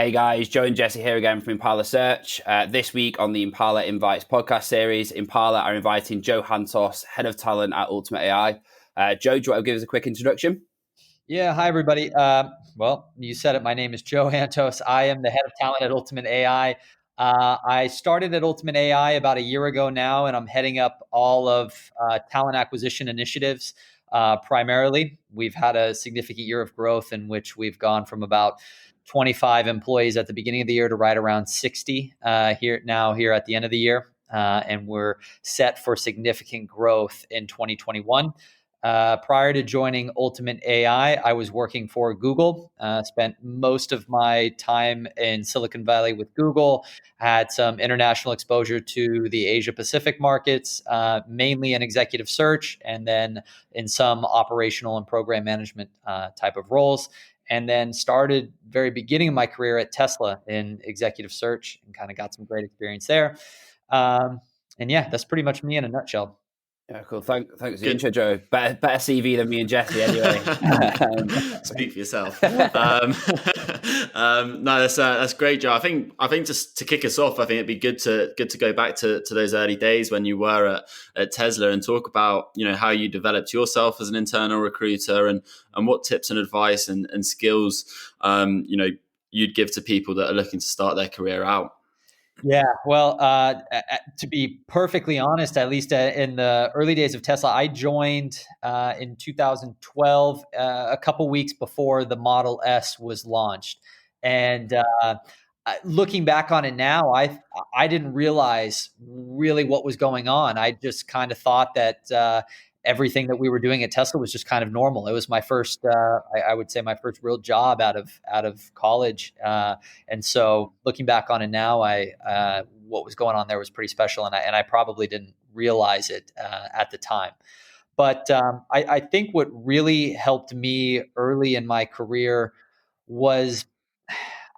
Hey guys, Joe and Jesse here again from Impala Search. This week on the Impala Invites podcast series, Impala are inviting Joe Hantos, Head of Talent at Utimate.ai. Joe, do you want to give us a quick introduction? Yeah, hi everybody. Well, you said it. My name is Joe Hantos. I am the Head of Talent at Utimate.ai. I started at Utimate.ai about a year ago now, and I'm heading up all of talent acquisition initiatives primarily. We've had a significant year of growth in which we've gone from about 25 employees at the beginning of the year to right around 60 here at the end of the year. And we're set for significant growth in 2021. Prior to joining Utimate.ai, I was working for Google. Spent most of my time in Silicon Valley with Google. Had some international exposure to the Asia Pacific markets, mainly in executive search, and then in some operational and program management type of roles. And then started very beginning of my career at Tesla in executive search, and kind of got some great experience there. And yeah, that's pretty much me in a nutshell. Yeah, cool. Thanks for the intro, Joe. Better CV than me and Jesse, anyway. Speak for yourself. No, that's great, Joe. I think just to kick us off, I think it'd be good to go back to those early days when you were at Tesla and talk about how you developed yourself as an internal recruiter and what tips and advice and skills you'd give to people that are looking to start their career out. Yeah, well, to be perfectly honest, at least in the early days of Tesla, I joined in 2012, a couple weeks before the Model S was launched. And looking back on it now, I didn't realize really what was going on. I just kind of thought that everything that we were doing at Tesla was just kind of normal. It was my first, I would say, my first real job out of college. And so looking back on it now, what was going on there was pretty special, and I probably didn't realize it at the time. But I think what really helped me early in my career was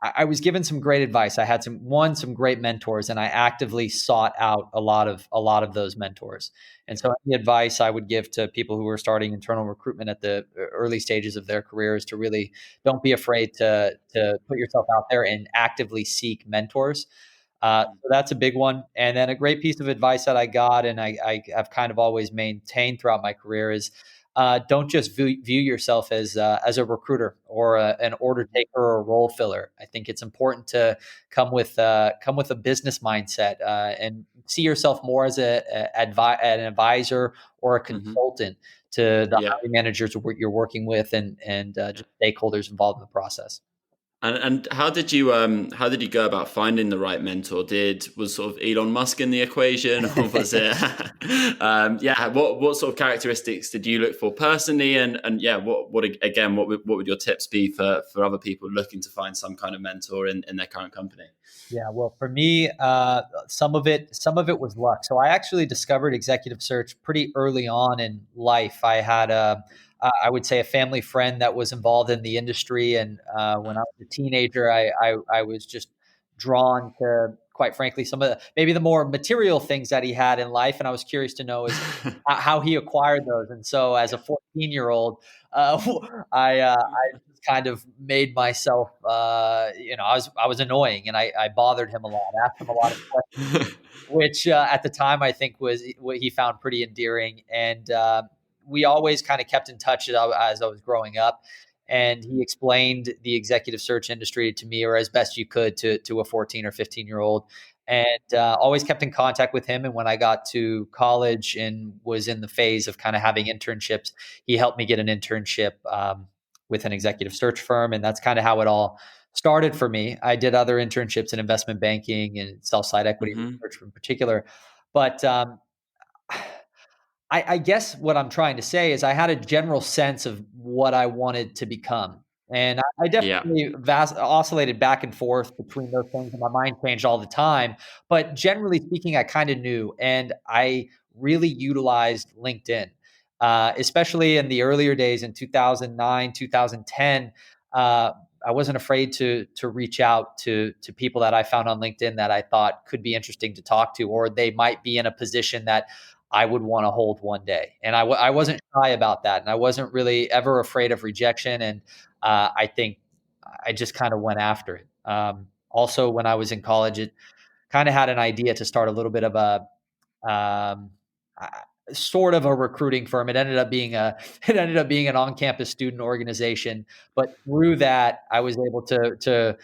I was given some great advice. I had some great mentors, and I actively sought out a lot of those mentors. And so, the advice I would give to people who are starting internal recruitment at the early stages of their careers to really don't be afraid to put yourself out there and actively seek mentors. So that's a big one. And then a great piece of advice that I got, and I've kind of always maintained throughout my career is don't just view yourself as a recruiter or an order taker or a role filler. I think it's important to come with a business mindset and see yourself more as an advisor or a consultant to the hiring managers you're working with and just stakeholders involved in the process. And how did you go about finding the right mentor? Was sort of Elon Musk in the equation, or was it? What sort of characteristics did you look for personally? And what would your tips be for other people looking to find some kind of mentor in their current company? Yeah, well, for me, some of it was luck. So I actually discovered executive search pretty early on in life. I had I would say a family friend that was involved in the industry, and when I was a teenager, I was just drawn to, quite frankly, some of maybe the more material things that he had in life, and I was curious to know how he acquired those. And so, as a 14-year-old, I just kind of made myself, I was annoying, and I bothered him a lot, asked him a lot of questions, which at the time I think was what he found pretty endearing. And we always kind of kept in touch as I was growing up. And he explained the executive search industry to me, or as best you could to a 14 or 15-year-old, and always kept in contact with him. And when I got to college and was in the phase of kind of having internships, he helped me get an internship with an executive search firm. And that's kind of how it all started for me. I did other internships in investment banking and sell-side equity research in particular. But I guess what I'm trying to say is I had a general sense of what I wanted to become. And I definitely oscillated back and forth between those things, and my mind changed all the time. But generally speaking, I kind of knew, and I really utilized LinkedIn, especially in the earlier days in 2009, 2010. I wasn't afraid to reach out to people that I found on LinkedIn that I thought could be interesting to talk to, or they might be in a position that I would want to hold one day. And I wasn't shy about that. And I wasn't really ever afraid of rejection. And I think I just kind of went after it. Also, when I was in college, it kind of had an idea to start a little bit of a um, uh, sort of a recruiting firm. It ended up being an on-campus student organization, but through that, I was able to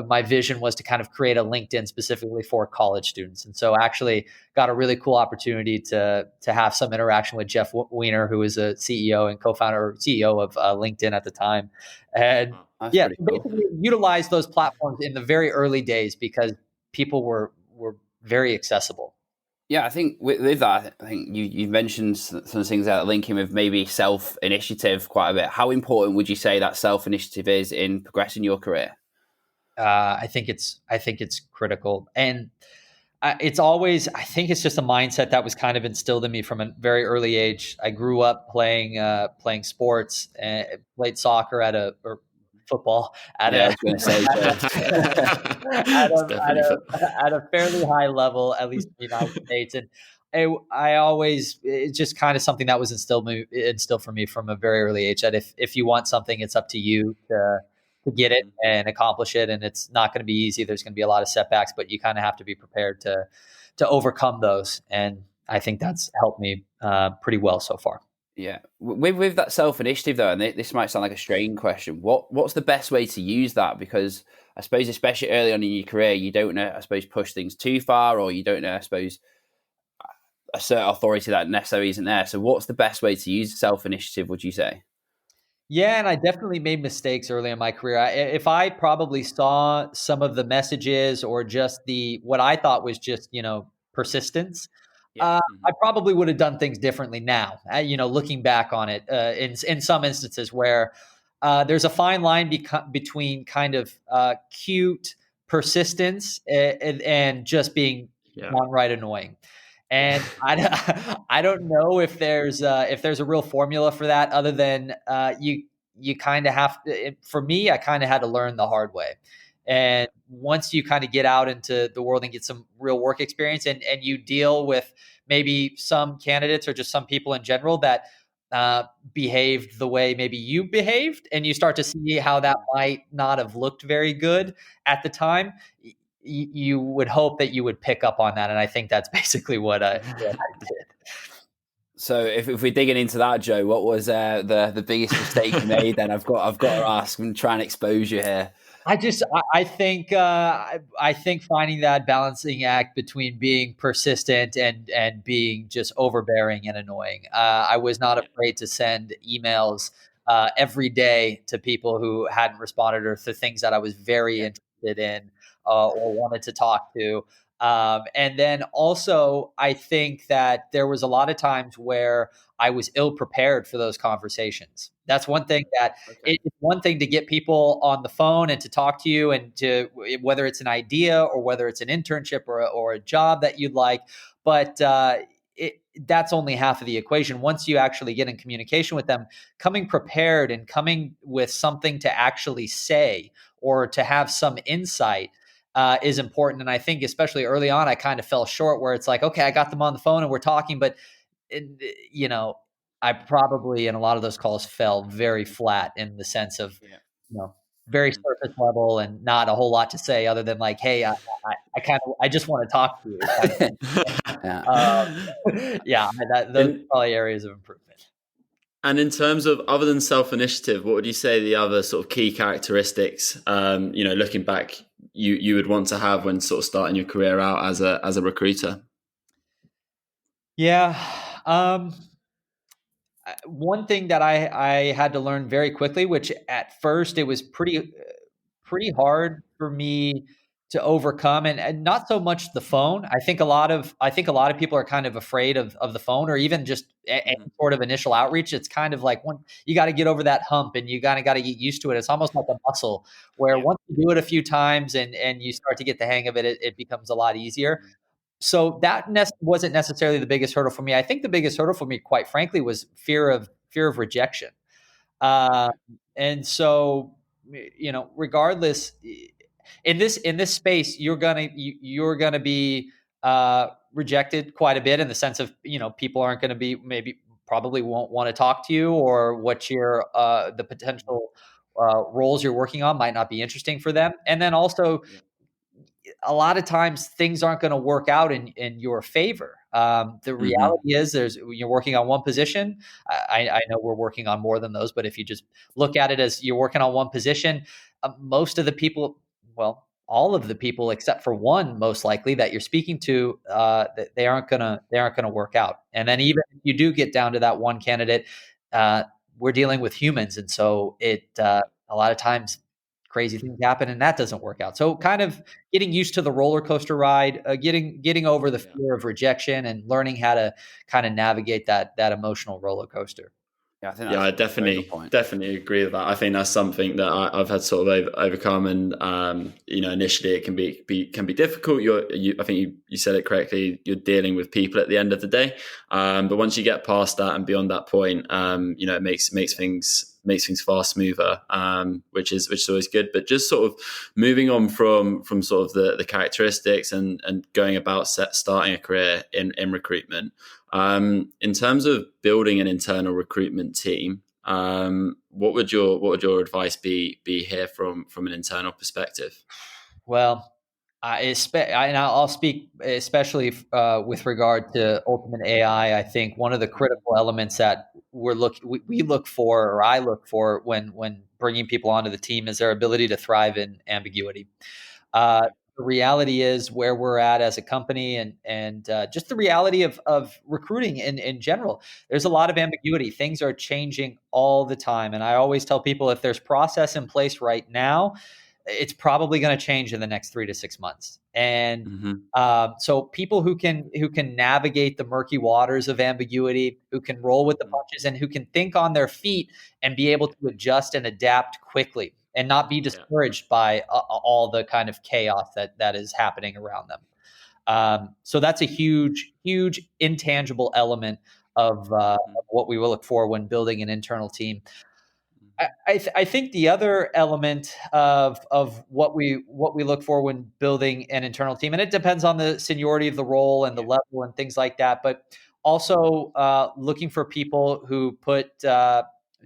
my vision was to kind of create a LinkedIn specifically for college students, and so actually got a really cool opportunity to have some interaction with Jeff Weiner, who was a CEO and co-founder or CEO of LinkedIn at the time, and That's yeah, pretty cool. basically utilize those platforms in the very early days because people were very accessible. Yeah, I think with that, I think you've mentioned some things that linking with maybe self-initiative quite a bit. How important would you say that self-initiative is in progressing your career? I think it's critical, and it's always. I think it's just a mindset that was kind of instilled in me from a very early age. I grew up playing sports, and played soccer or football at Yeah, I a was going to say, It's definitely fun. at a fairly high level, at least in the United States, and I always it's just kind of something that was instilled for me from a very early age that if you want something, it's up to you to get it and accomplish it. And it's not going to be easy. There's going to be a lot of setbacks, but you kind of have to be prepared to overcome those. And I think that's helped me pretty well so far. yeah. With that self-initiative though, and this might sound like a strange question, what's the best way to use that? Because I suppose, especially early on in your career, you don't know, I suppose, push things too far, or you don't know, I suppose, assert authority that necessarily isn't there. So what's the best way to use self-initiative, would you say? Yeah, and I definitely made mistakes early in my career. If I probably saw some of the messages or just what I thought was just persistence, Yeah. I probably would have done things differently now. Looking back on it, in some instances where there's a fine line between kind of cute persistence and just being downright annoying. And I don't know if there's a real formula for that other than you kind of have to. For me, I kind of had to learn the hard way. And once you kind of get out into the world and get some real work experience, and you deal with maybe some candidates or just some people in general that behaved the way maybe you behaved, and you start to see how that might not have looked very good at the time, you would hope that you would pick up on that. And I think that's basically what I did. So if we're digging into that, Joe, what was the biggest mistake you made? Then I've got to ask and try and expose you here. I think finding that balancing act between being persistent and being just overbearing and annoying. I was not afraid to send emails every day to people who hadn't responded or to things that I was very interested in or wanted to talk to. And then also, I think that there was a lot of times where I was ill prepared for those conversations. That's one thing that it's one thing to get people on the phone and to talk to you and to whether it's an idea or whether it's an internship or a job that you'd like, but that's only half of the equation. Once you actually get in communication with them, coming prepared and coming with something to actually say or to have some insight is important. And I think especially early on, I kind of fell short where it's like, okay, I got them on the phone and we're talking, but I probably in a lot of those calls fell very flat in the sense of, very surface level and not a whole lot to say other than like, hey, I just want to talk to you. Those are probably areas of improvement. And in terms of other than self-initiative, what would you say the other sort of key characteristics, looking back, you would want to have when sort of starting your career out as a recruiter? Yeah. One thing that I had to learn very quickly, which at first it was pretty hard for me to overcome, and not so much the phone. I think a lot of people are kind of afraid of the phone or even just any sort of initial outreach. It's kind of like you got to get over that hump and you got to get used to it. It's almost like a muscle where once you do it a few times and you start to get the hang of it, it becomes a lot easier. So that wasn't necessarily the biggest hurdle for me. I think the biggest hurdle for me, quite frankly, was fear of rejection. And so, regardless, in this space, you're gonna be rejected quite a bit in the sense of people aren't going to probably won't want to talk to you or what your the potential roles you're working on might not be interesting for them. And then also, a lot of times things aren't going to work out in your favor. The reality is you're working on one position. I know we're working on more than those, but if you just look at it as you're working on one position, most of the people, well, all of the people except for one, most likely that you're speaking to, they aren't gonna work out. And then even if you do get down to that one candidate, we're dealing with humans, and so a lot of times crazy things happen, and that doesn't work out. So kind of getting used to the roller coaster ride, getting over the fear of rejection, and learning how to kind of navigate that emotional roller coaster. Yeah, I think I that's a very good point. definitely agree with that. I think that's something that I've had sort of overcome, and initially it can be difficult. I think you said it correctly. You're dealing with people at the end of the day, but once you get past that and beyond that point, it makes things far smoother, which is always good. But just sort of moving on from sort of the characteristics and going about starting a career in recruitment. In terms of building an internal recruitment team, what would your advice be here from an internal perspective? Well, and I'll speak especially with regard to Ultimate AI. I think one of the critical elements that we look for, or I look for when bringing people onto the team, is their ability to thrive in ambiguity. The reality is where we're at as a company, and just the reality of recruiting in general. There's a lot of ambiguity. Things are changing all the time, and I always tell people, if there's process in place right now, it's probably going to change in the next 3 to 6 months. And so people who can navigate the murky waters of ambiguity, who can roll with the punches, and who can think on their feet and be able to adjust and adapt quickly, and not be discouraged by all the kind of chaos that is happening around them. So that's a huge intangible element of what we will look for when building an internal team. I think the other element of what we look for when building an internal team, and it depends on the seniority of the role and the level and things like that, but also looking for people who put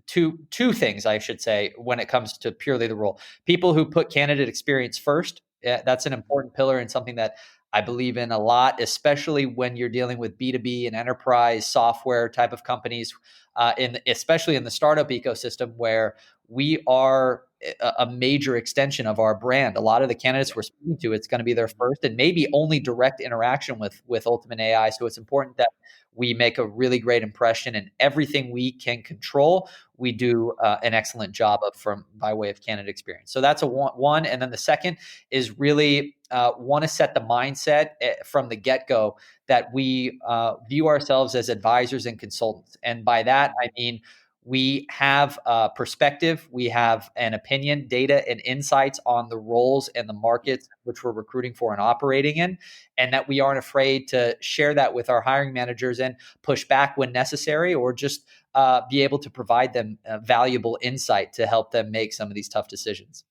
two things, I should say, when it comes to purely the role. People who put candidate experience first. That's an important pillar and something that I believe in a lot, especially when you're dealing with B2B and enterprise software type of companies, especially in the startup ecosystem, where we are a major extension of our brand. A lot of the candidates we're speaking to, it's going to be their first and maybe only direct interaction with Ultimate AI. So it's important that we make a really great impression, and everything we can control, we do an excellent job of by way of candidate experience. So that's one. And then the second is really want to set the mindset from the get-go that we view ourselves as advisors and consultants. And by that, I mean, we have a perspective, we have an opinion, data, and insights on the roles and the markets which we're recruiting for and operating in, and that we aren't afraid to share that with our hiring managers and push back when necessary, or just be able to provide them valuable insight to help them make some of these tough decisions.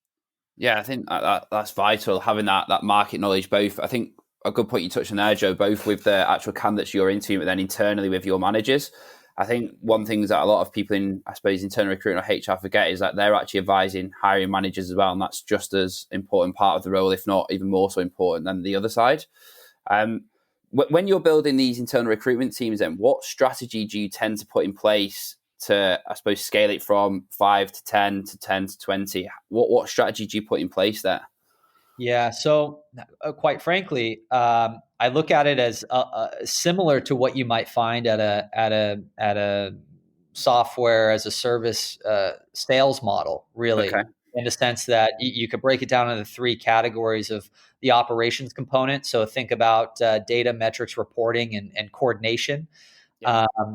Yeah, I think that's vital, having that market knowledge. Both, I think, a good point you touched on there, Joe, both with the actual candidates you're interviewing, but then internally with your managers. I think one thing that a lot of people in, I suppose, internal recruitment or HR forget is that they're actually advising hiring managers as well, and that's just as important part of the role, if not even more so important than the other side. When you're building these internal recruitment teams, then what strategy do you tend to put in place to, I suppose, scale it from 5 to 10 to 10 to 20? What strategy do you put in place there? Yeah. So quite frankly, I look at it as similar to what you might find at a software as a service sales model, really, Okay. in the sense that you could break it down into 3 categories of the operations component. So think about data, metrics, reporting, and coordination.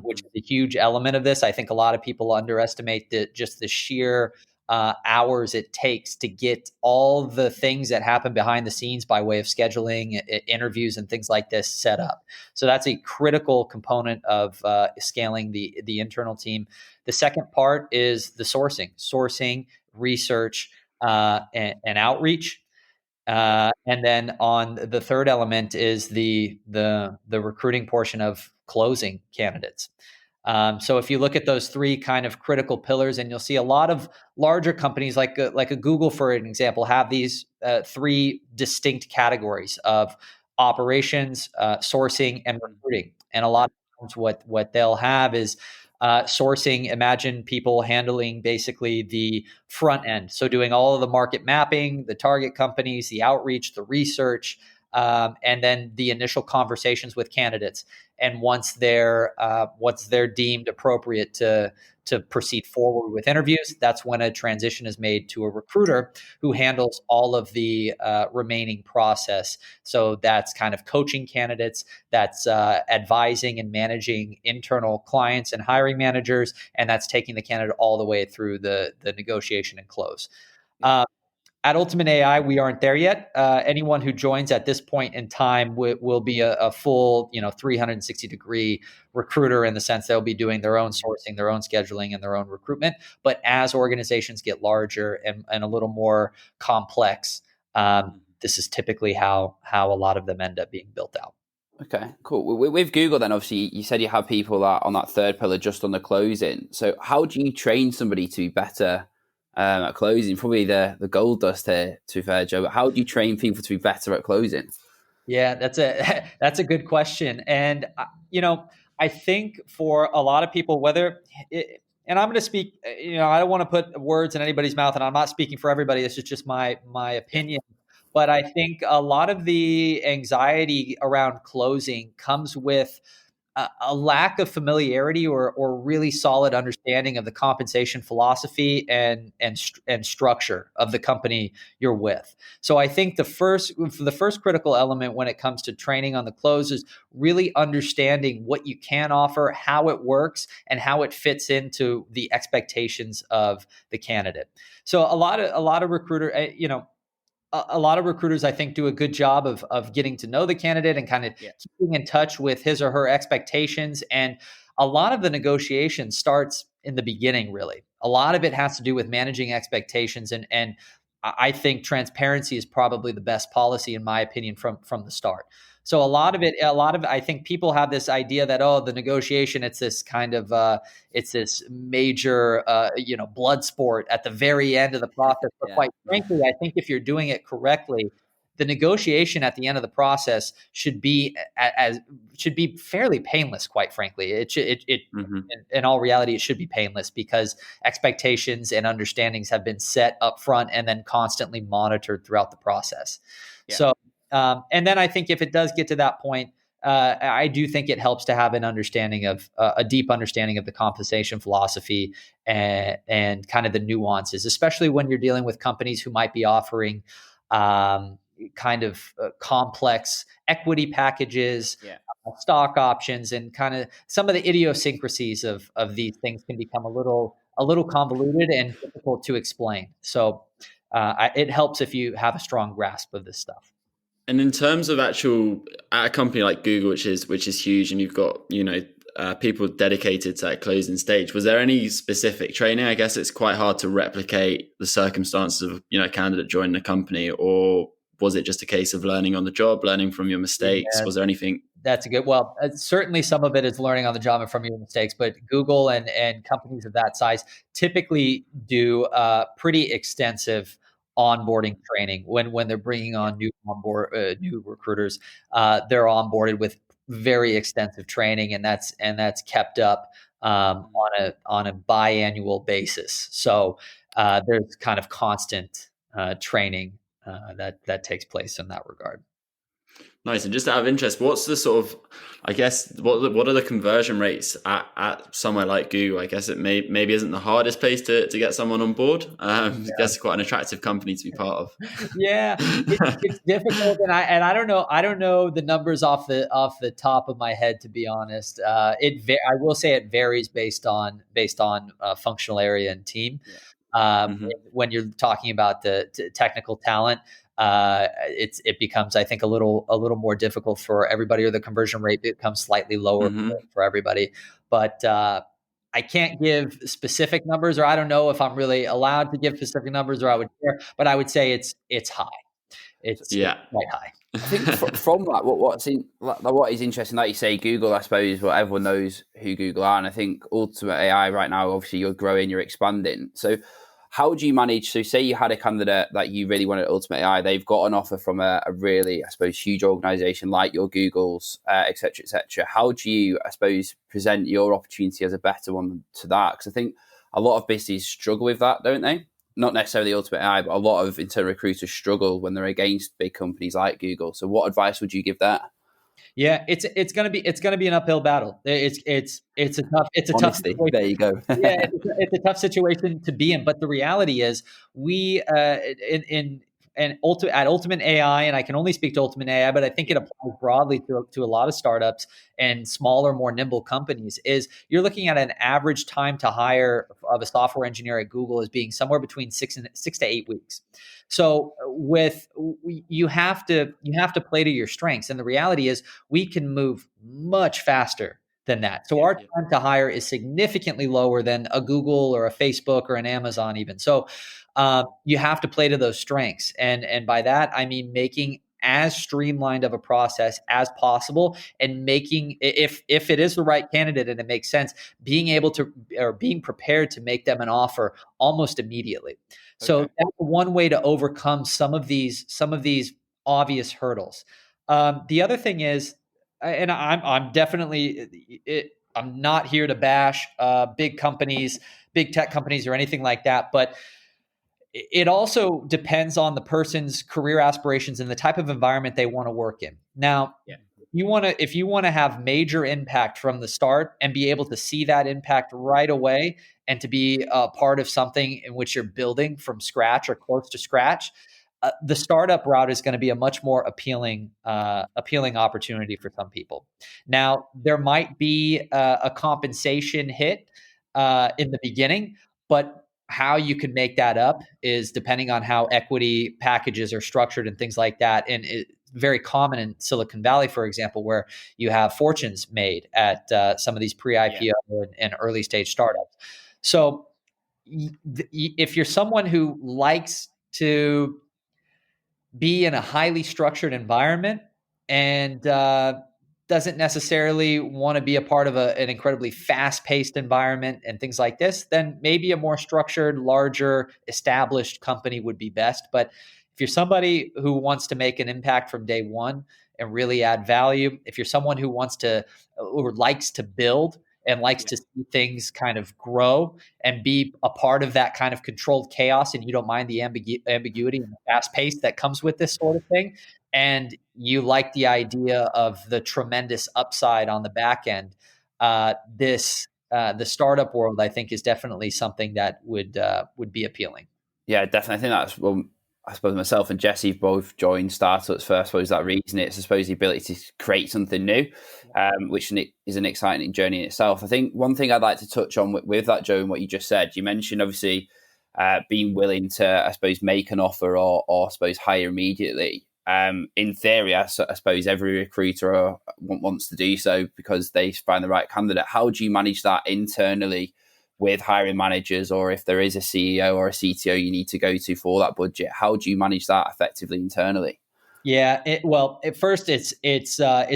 Which is a huge element of this. I think a lot of people underestimate the sheer hours it takes to get all the things that happen behind the scenes by way of scheduling, interviews, and things like this set up. So that's a critical component of scaling the internal team. The second part is the sourcing, research, and outreach. And then on the third element is the recruiting portion of closing candidates. So if you look at those three kind of critical pillars, and you'll see a lot of larger companies like a Google, for an example, have these three distinct categories of operations, sourcing, and recruiting. And a lot of times what they'll have is sourcing. Imagine people handling basically the front end. So doing all of the market mapping, the target companies, the outreach, the research, and then the initial conversations with candidates. And once they're deemed appropriate to proceed forward with interviews, that's when a transition is made to a recruiter who handles all of the remaining process. So that's kind of coaching candidates, that's advising and managing internal clients and hiring managers, and that's taking the candidate all the way through the negotiation and close. At Ultimate AI, we aren't there yet. Anyone who joins at this point in time will be a full, 360-degree recruiter, in the sense they'll be doing their own sourcing, their own scheduling, and their own recruitment. But as organizations get larger and a little more complex, this is typically how a lot of them end up being built out. Okay, cool. With Google, then, obviously, you said you have people that on that third pillar just on the closing. So how do you train somebody to be better at closing? Probably the gold dust here, to be fair, Joe. But how do you train people to be better at closing? Yeah, that's a good question. And, I think for a lot of people, and I'm going to speak, I don't want to put words in anybody's mouth, and I'm not speaking for everybody. This is just my opinion. But I think a lot of the anxiety around closing comes with a lack of familiarity or really solid understanding of the compensation philosophy and structure of the company you're with. So I think the first critical element when it comes to training on the close is really understanding what you can offer, how it works, and how it fits into the expectations of the candidate. So a lot of recruiter, a lot of recruiters, I think, do a good job of getting to know the candidate and kind of keeping in touch with his or her expectations. And a lot of the negotiation starts in the beginning, really. A lot of it has to do with managing expectations. And I think transparency is probably the best policy, in my opinion, from the start. So a lot of it, I think people have this idea that, the negotiation, it's this kind of, it's this major, blood sport at the very end of the process. But quite frankly, I think if you're doing it correctly, the negotiation at the end of the process should be fairly painless. Quite frankly, in all reality, it should be painless, because expectations and understandings have been set up front and then constantly monitored throughout the process. Yeah. So. And then I think if it does get to that point, I do think it helps to have an understanding of a deep understanding of the compensation philosophy and kind of the nuances, especially when you're dealing with companies who might be offering kind of complex equity packages, stock options, and kind of some of the idiosyncrasies of these things can become a little convoluted and difficult to explain. So it helps if you have a strong grasp of this stuff. And in terms of at a company like Google, which is huge, and you've got people dedicated to that closing stage, was there any specific training? I guess it's quite hard to replicate the circumstances of a candidate joining a company, or was it just a case of learning on the job, learning from your mistakes? Yeah. Was there anything? That's certainly some of it is learning on the job and from your mistakes, but Google and companies of that size typically do pretty extensive onboarding training when they're bringing on new recruiters. They're onboarded with very extensive training, and that's kept up on a biannual basis. So there's kind of constant training that takes place in that regard. Nice. And just out of interest, what's the sort of, I guess, what are the conversion rates at somewhere like Google? I guess it maybe isn't the hardest place to get someone on board. I guess it's quite an attractive company to be part of. Yeah, it's difficult, and I don't know the numbers off the top of my head, to be honest. I will say it varies based on functional area and team. When you're talking about the technical talent, it becomes, I think, a little more difficult for everybody, or the conversion rate becomes slightly lower for everybody. But I can't give specific numbers, or I don't know if I'm really allowed to give specific numbers, or I would care. But I would say it's high. It's quite high. I think from that, what is interesting, like you say, Google, I suppose, well, everyone knows who Google are, and I think Ultimate AI right now, obviously, you're growing, you're expanding. So, how do you manage? So, say you had a candidate that you really wanted at Ultimate AI, they've got an offer from a really, I suppose, huge organization like your Google's, et cetera, et cetera. How do you, I suppose, present your opportunity as a better one to that? Because I think a lot of businesses struggle with that, don't they? Not necessarily Ultimate AI, but a lot of internal recruiters struggle when they're against big companies like Google. So, what advice would you give there? Yeah, it's gonna be an uphill battle. It's a tough Honesty, situation. there you go. Yeah, it's a tough situation to be in. But the reality is, we at Ultimate AI, and I can only speak to Ultimate AI, but I think it applies broadly to a lot of startups and smaller, more nimble companies. Is you're looking at an average time to hire of a software engineer at Google as being somewhere between 6 to 8 weeks. So you have to play to your strengths, and the reality is we can move much faster than that. So our time to hire is significantly lower than a Google or a Facebook or an Amazon even. So you have to play to those strengths. And by that, I mean making as streamlined of a process as possible, and making, if it is the right candidate and it makes sense, being able to, or being prepared to make them an offer almost immediately. So Okay. that's one way to overcome some of these obvious hurdles. The other thing is, and I'm definitely I'm not here to bash big companies, big tech companies, or anything like that, but it also depends on the person's career aspirations and the type of environment they want to work in. Now, if you want to have major impact from the start and be able to see that impact right away, and to be a part of something in which you're building from scratch or close to scratch, the startup route is going to be a much more appealing opportunity for some people. Now, there might be a compensation hit in the beginning, but how you can make that up is depending on how equity packages are structured and things like that. And it's very common in Silicon Valley, for example, where you have fortunes made at some of these pre-IPO and early stage startups. So if you're someone who likes to be in a highly structured environment and doesn't necessarily want to be a part of an incredibly fast-paced environment and things like this, then maybe a more structured, larger, established company would be best. But if you're somebody who wants to make an impact from day one and really add value, if you're someone who wants to, or likes to build and likes to see things kind of grow and be a part of that kind of controlled chaos, and you don't mind the ambiguity and the fast pace that comes with this sort of thing, and you like the idea of the tremendous upside on the back end, the startup world, I think, is definitely something that would be appealing. Yeah, definitely. I think that's, well, I suppose myself and Jesse both joined startups for, I suppose, that reason. It's, I suppose, the ability to create something new, which is an exciting journey in itself. I think one thing I'd like to touch on with that, Joe, and what you just said, you mentioned, obviously, being willing to, I suppose, make an offer or I suppose, hire immediately. In theory, I suppose every recruiter wants to do so because they find the right candidate. How do you manage that internally with hiring managers, or if there is a CEO or a CTO you need to go to for that budget? How do you manage that effectively internally? Yeah, well, at first it's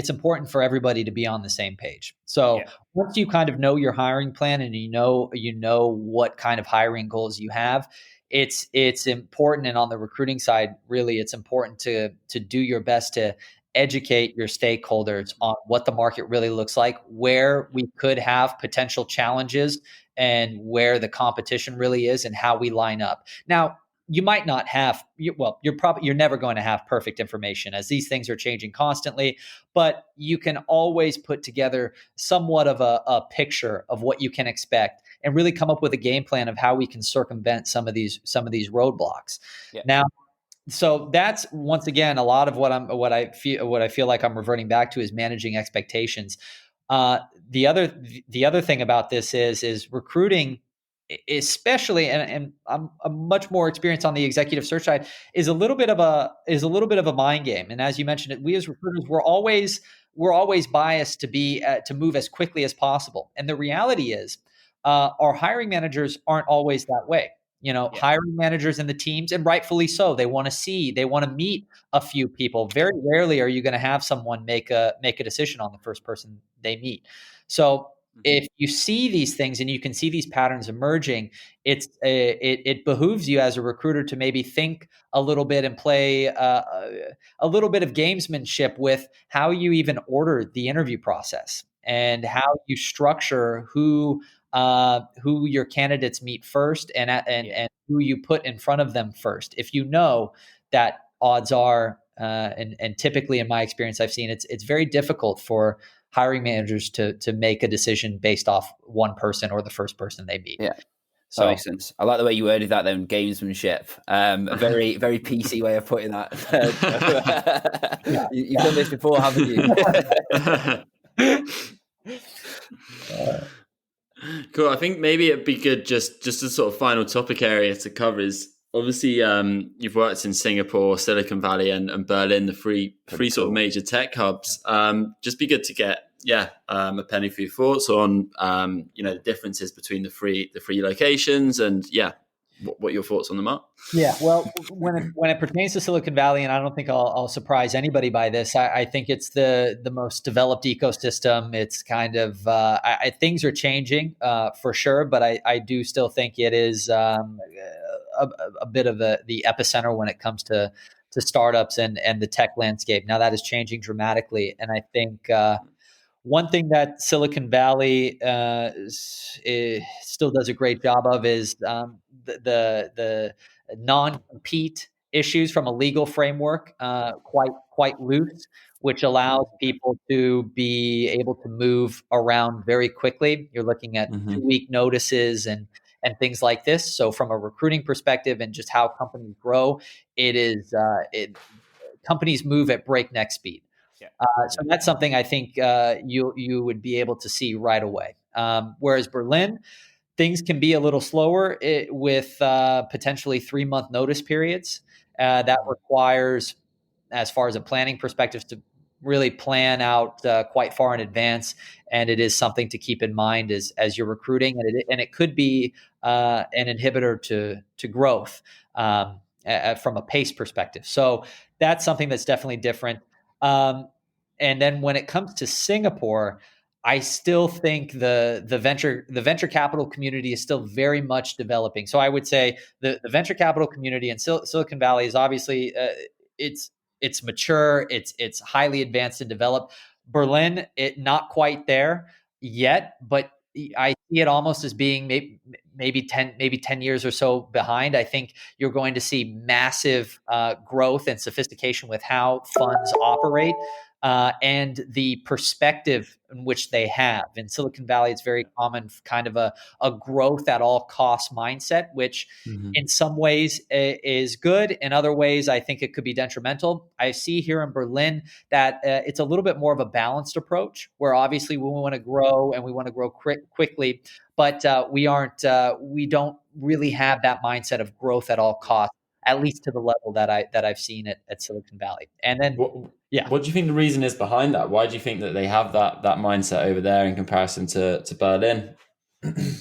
important for everybody to be on the same page. So once you kind of know your hiring plan and you know what kind of hiring goals you have, it's important. And on the recruiting side, really, it's important to do your best to educate your stakeholders on what the market really looks like, where we could have potential challenges, and where the competition really is, and how we line up. Now, you might not have, you're never going to have perfect information, as these things are changing constantly, but you can always put together somewhat of a picture of what you can expect, and really come up with a game plan of how we can circumvent some of these roadblocks. Now, so that's, once again, a lot of what I feel like I'm reverting back to is managing expectations. The other thing about this is recruiting, especially, and I'm much more experienced on the executive search side, is a little bit of a mind game. And as you mentioned, we as recruiters, we're always biased to be to move as quickly as possible. And the reality is, our hiring managers aren't always that way. hiring managers and the teams, and rightfully so, they want to meet a few people. Very rarely are you going to have someone make a decision on the first person they meet. So if you see these things and you can see these patterns emerging, it behooves you as a recruiter to maybe think a little bit and play a little bit of gamesmanship with how you even order the interview process and how you structure who your candidates meet first and who you put in front of them first. If you know that odds are, and typically in my experience, I've seen it's very difficult for hiring managers to make a decision based off one person or the first person they meet. Yeah. So that makes sense. I like the way you worded that then, gamesmanship. A very, very PC way of putting that. You've done this before, haven't you? Cool. I think maybe it'd be good just a sort of final topic area to cover is obviously you've worked in Singapore, Silicon Valley, and Berlin, the three sort of major tech hubs. Just be good to get a penny for your thoughts on the differences between the three locations and what your thoughts on them are. Yeah, well, when it pertains to Silicon Valley, and I don't think I'll surprise anybody by this, I think it's the most developed ecosystem. It's kind of things are changing for sure, but I do still think it is a bit of the epicenter when it comes to startups and the tech landscape. Now that is changing dramatically, and I think one thing that Silicon Valley still does a great job of is the non-compete issues from a legal framework, quite loose, which allows people to be able to move around very quickly. You're looking at 2-week notices and things like this. So from a recruiting perspective and just how companies grow, companies move at breakneck speed. So that's something I think you would be able to see right away. Whereas Berlin, things can be a little slower with potentially 3-month notice periods. That requires, as far as a planning perspective, to really plan out quite far in advance. And it is something to keep in mind as you're recruiting. And it could be an inhibitor to growth from a pace perspective. So that's something that's definitely different. And then when it comes to Singapore, I still think the venture capital community is still very much developing. So I would say the venture capital community in Silicon Valley is obviously it's mature, it's highly advanced and developed. Berlin, not quite there yet, but I see it almost as being maybe 10 years or so behind. I think you're going to see massive growth and sophistication with how funds operate. And the perspective in which they have. In Silicon Valley, it's very common, kind of a growth at all costs mindset, which in some ways is good. In other ways, I think it could be detrimental. I see here in Berlin that it's a little bit more of a balanced approach, where obviously we want to grow and we want to grow quickly, but we don't really have that mindset of growth at all costs, at least to the level that I've seen at Silicon Valley. And then what do you think the reason is behind that? Why do you think that they have that mindset over there in comparison to Berlin?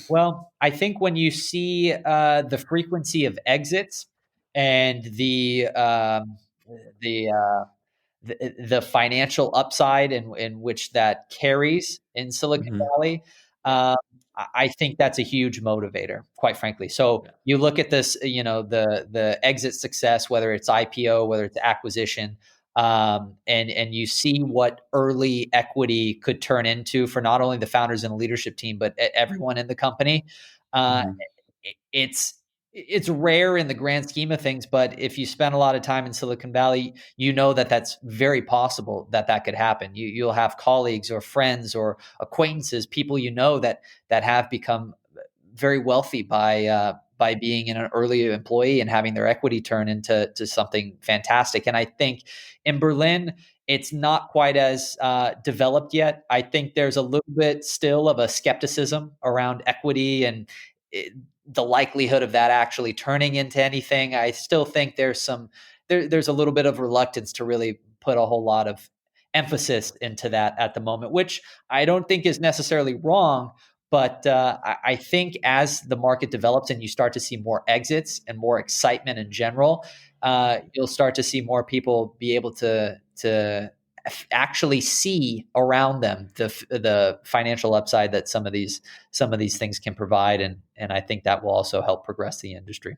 Well, I think when you see the frequency of exits and the financial upside in which that carries in Silicon Valley, I think that's a huge motivator, quite frankly. So you look at this, the exit success, whether it's IPO, whether it's acquisition, and you see what early equity could turn into for not only the founders and the leadership team, but everyone in the company. It's rare in the grand scheme of things, but if you spend a lot of time in Silicon Valley, you know that that's very possible that could happen. You'll have colleagues or friends or acquaintances, people that have become very wealthy by being an early employee and having their equity turn into something fantastic. And I think in Berlin, it's not quite as developed yet. I think there's a little bit still of a skepticism around equity and the likelihood of that actually turning into anything. I still think there's a little bit of reluctance to really put a whole lot of emphasis into that at the moment, which I don't think is necessarily wrong, But I think as the market develops and you start to see more exits and more excitement in general, you'll start to see more people be able to actually see around them the financial upside that some of these things can provide, and I think that will also help progress the industry.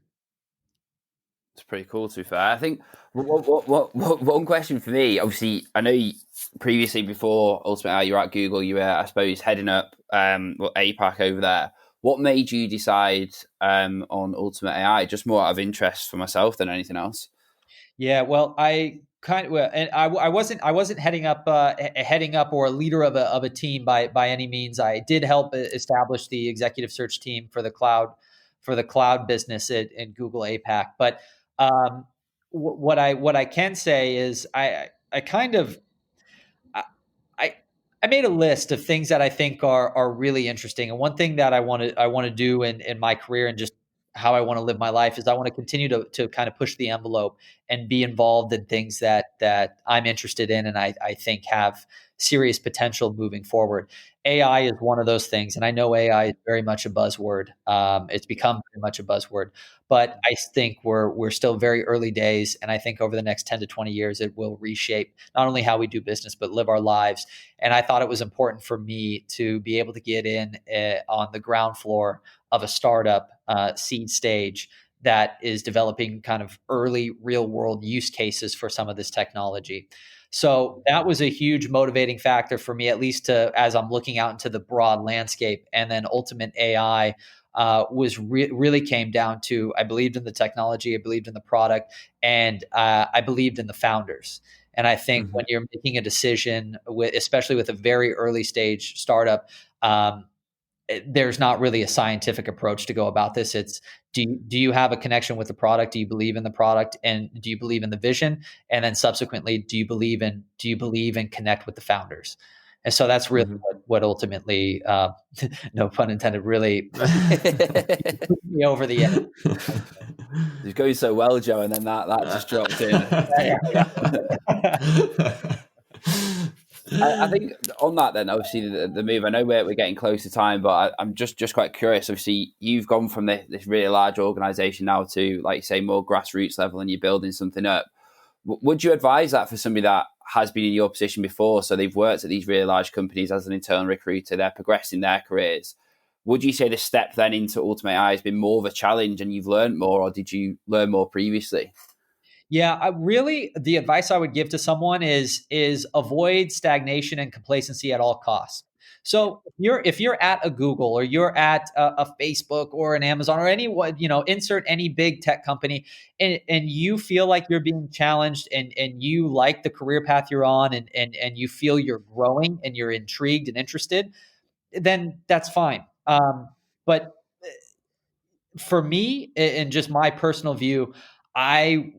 It's pretty cool, to be fair. I think one question for me, obviously, I know previously before Ultimate AI, you were at Google, you were, I suppose, heading up APAC over there. What made you decide on Ultimate AI? Just more out of interest for myself than anything else. Yeah, well, and I wasn't heading up or a leader of a team by any means. I did help establish the executive search team for the cloud business in Google APAC. But what I can say is I kind of I I made a list of things that I think are really interesting. And one thing that I want to do in my career and just how I want to live my life is I want to continue to kind of push the envelope and be involved in things that I'm interested in and I think have serious potential moving forward. AI is one of those things, and I know AI is very much a buzzword. It's become very much a buzzword, but I think we're still very early days, and I think over the next 10 to 20 years, it will reshape not only how we do business but live our lives. And I thought it was important for me to be able to get in on the ground floor of a startup seed stage that is developing kind of early real world use cases for some of this technology. So that was a huge motivating factor for me, at least as I'm looking out into the broad landscape. And then Ultimate AI really came down to I believed in the technology, I believed in the product, and I believed in the founders. And I think when you're making a decision, especially with a very early stage startup, there's not really a scientific approach to go about this. It's do you have a connection with the product? Do you believe in the product, and do you believe in the vision? And then subsequently, do you believe and connect with the founders? And so that's really what ultimately, no pun intended, really put me over the edge. It's going so well, Joe, and then that just dropped in. I think on that, then obviously the move. I know we're getting close to time, but I'm just quite curious. Obviously, you've gone from this really large organization now to, like you say, more grassroots level, and you're building something up. Would you advise that for somebody that has been in your position before? So they've worked at these really large companies as an internal recruiter, they're progressing their careers. Would you say the step then into Ultimate AI has been more of a challenge and you've learned more, or did you learn more previously? Yeah, really, the advice I would give to someone is avoid stagnation and complacency at all costs. So if you're at a Google or you're at a Facebook or an Amazon or anyone, insert any big tech company, and you feel like you're being challenged and you like the career path you're on and you feel you're growing and you're intrigued and interested, then that's fine. But for me, and just my personal view, I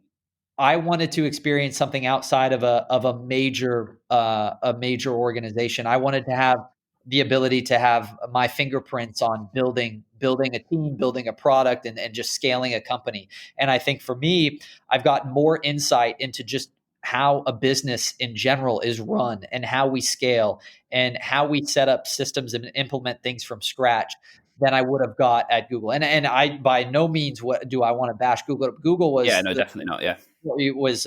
I wanted to experience something outside of a major organization. I wanted to have the ability to have my fingerprints on building a team, building a product, and just scaling a company. And I think for me, I've got more insight into just how a business in general is run and how we scale and how we set up systems and implement things from scratch than I would have got at Google. And I by no means do I want to bash Google. Google Yeah, was no, definitely not. Yeah. it was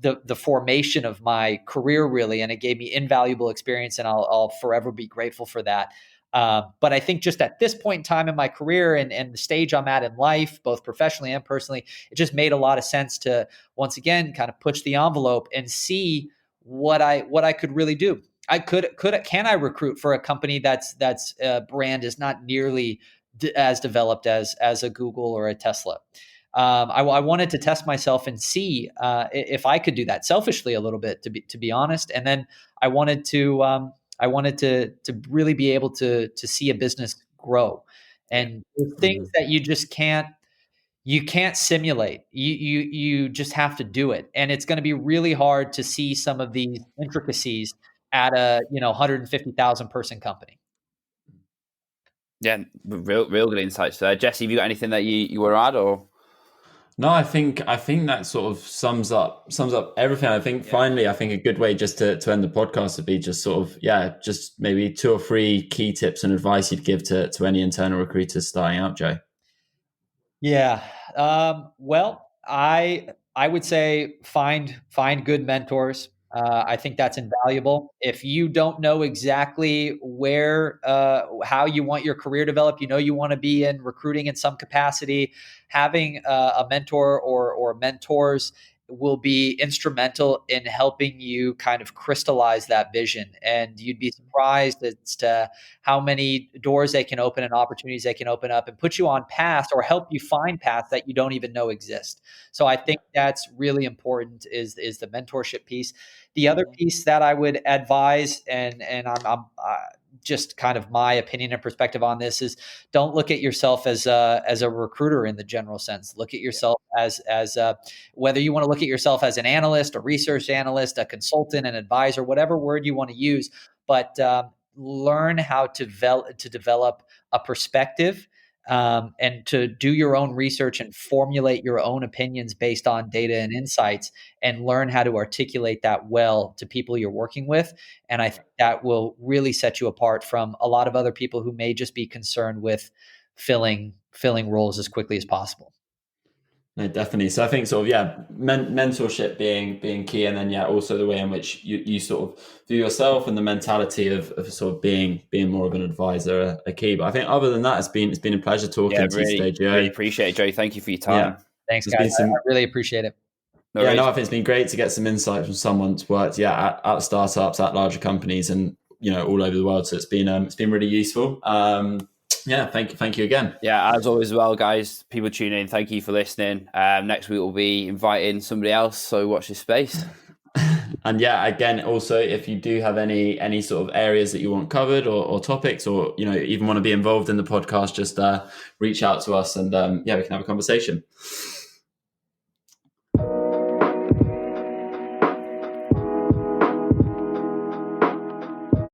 the formation of my career really, and it gave me invaluable experience, and I'll forever be grateful for that. But I think just at this point in time in my career and the stage I'm at in life, both professionally and personally, it just made a lot of sense to once again kind of push the envelope and see what I could really do. Can I recruit for a company that's brand is not nearly as developed as a Google or a Tesla? I wanted to test myself and see if I could do that selfishly a little bit, to be honest. And then I wanted to really be able to see a business grow. And there's things that you can't simulate. You just have to do it, and it's going to be really hard to see some of these intricacies at a 150,000 person company. Yeah, real good insights there. Jesse, have you got anything that you want to add, or? No, I think that sort of sums up everything. I think finally, I think a good way just to end the podcast would be just sort of, just maybe 2 or 3 key tips and advice you'd give to any internal recruiters starting out, Joe. Yeah. Well, I would say find good mentors. I think that's invaluable. If you don't know exactly where how you want your career developed, you want to be in recruiting in some capacity, having a mentor or mentors will be instrumental in helping you kind of crystallize that vision. And you'd be surprised as to how many doors they can open and opportunities they can open up and put you on paths or help you find paths that you don't even know exist. So I think that's really important is the mentorship piece. The other piece that I would advise, and I'm just kind of my opinion and perspective on this, is don't look at yourself as a recruiter in the general sense. Look at yourself as whether you want to look at yourself as an analyst, a research analyst, a consultant, an advisor, whatever word you want to use, but learn how to develop a perspective, and to do your own research and formulate your own opinions based on data and insights, and learn how to articulate that well to people you're working with. And I think that will really set you apart from a lot of other people who may just be concerned with filling roles as quickly as possible. No, definitely. So I think sort of, mentorship being key, and then also the way in which you sort of view yourself and the mentality of sort of being more of an advisor are key. But I think other than that, it's been a pleasure talking to you today, Joe. Really appreciate it, Joe. Thank you for your time. Yeah. Thanks, guys. I really appreciate it. I think it's been great to get some insight from someone that's worked at startups, at larger companies, and all over the world. So it's been really useful. Thank you again. Yeah, as always, well, guys, people tuning in, thank you for listening. Next week we'll be inviting somebody else, so watch this space. And again, also, if you do have any sort of areas that you want covered or topics, or even want to be involved in the podcast, just reach out to us, and we can have a conversation.